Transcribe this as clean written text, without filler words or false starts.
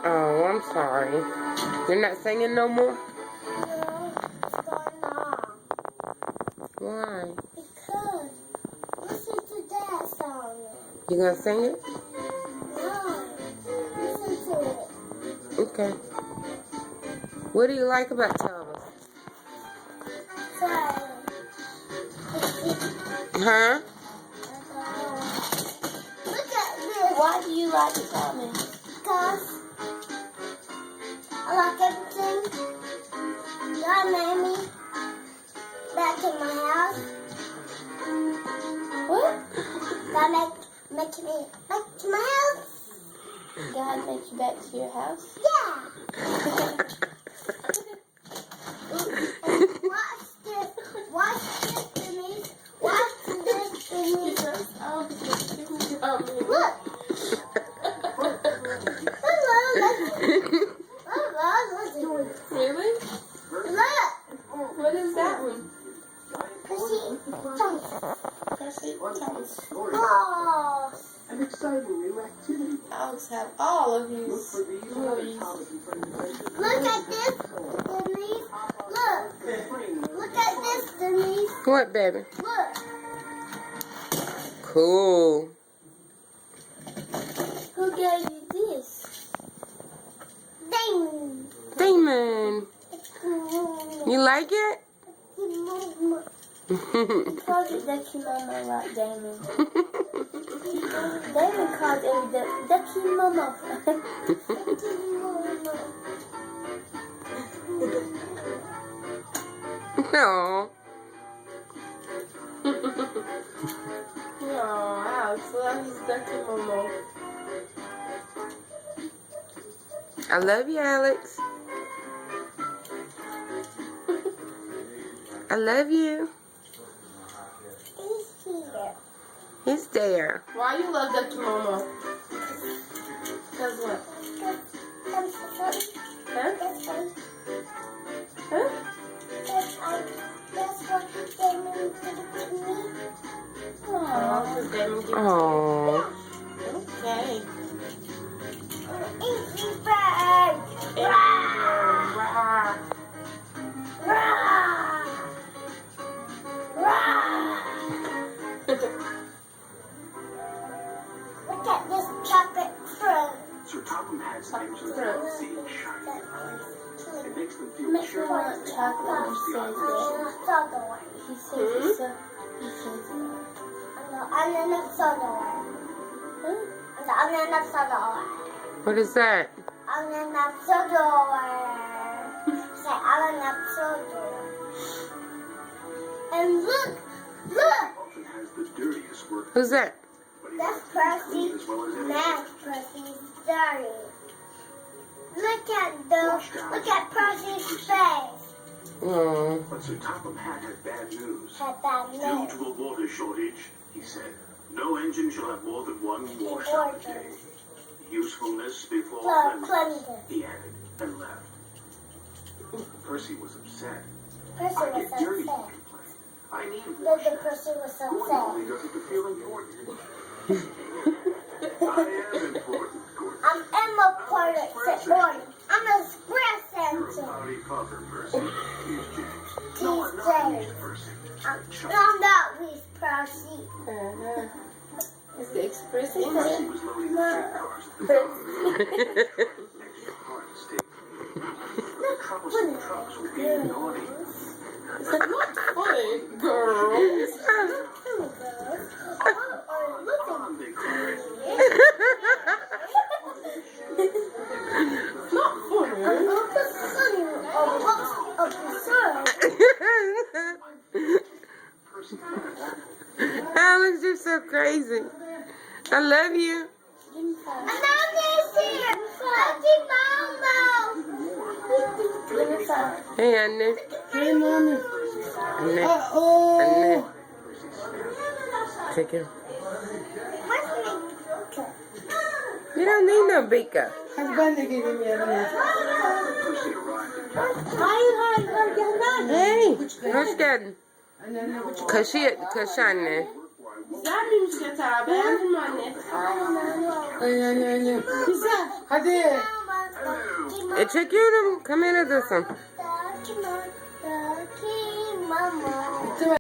Oh, I'm sorry. You're not singing no more? No, it's going off. Why? Because listen to that song. You gonna sing it? No, listen to it. Okay. What do you like about Thomas? Sorry. Huh? Look at this. Why do you like Thomas? Because I like everything. God made me back in my house. What? God make me back to my house. God make you back to your house? Yeah. Watch this, Denise. Watch this, Denise. Look. Really? Look. What is that one? Oh. An exciting new activity. Alex have all of Look these for these movies. Thomas and Friends adventures. Look at this, Denise. Look. Look at this, Denise. What, baby? Look. Cool. Who gave you this? Damon. Damon. You like it? He called it Ducky Mama like Damon. Damon called it Ducky Mama. No. No, Alex loves his Ducky Momo. I love you, Alex. I love you. He's here. He's there. Why you love Ducky Momo? Cause what? I'm so sorry. Huh? That's fine. Huh? That's what Damon did to me. Aww, cause Damon gets Aww. Okay. Easy bird. Rah. Rah. Rah. Look at this chocolate fruit. Sir Topham Hatt's engines are seeing shiny eyes. It makes them feel Makes me cheerful. want chocolate when he says that. Soda one. He says it. He says it. I'm in the soda one. I'm in the soda one. What is that? I'm in the soda one. Say, I'm in the soda one. And look. Often has the dirtiest work. Who's that? But he That's works Percy. as well as anyone. That's Percy's dirty. Look at Percy's face. Oh. But Sir Topham Hatt had bad news. Had bad Due news. to a water shortage, he said, no engine shall have more than one washout a day. Usefulness before cleanliness, he added, and left. Percy was upset. Percy I was get dirty, he upset. complained. I need Look wash. Percy was Gordon only upset. does it to feel important. I am important, Gordon. I'm important. I'm an express You're a engine. pouty puffer, Percy. Here's James. He's No, I'm not James. He's Percy. I'm not with Percy. Is the express Percy engine? was loading the streetcars at the dock. Extra parts taken. Troublesome trucks were being naughty. It's not funny, girls. On they cried. It's not funny. Percy Alex, you're so crazy. I love you. And I'm here. Happy Momo. Hey anne. Hey mami. Anne. Oo. Anne. Çekil. Bir an değil de bekle. Hadi ben de geleyim yanına. Hayır gelmez. Hey. Hoş geldin. Anne anne bu Kaşı anne. güzel miymiş yatağı? Beğendin mi anne? Ay anne. Güzel. Hadi. Çekiyorum. Kameradasın. Mama.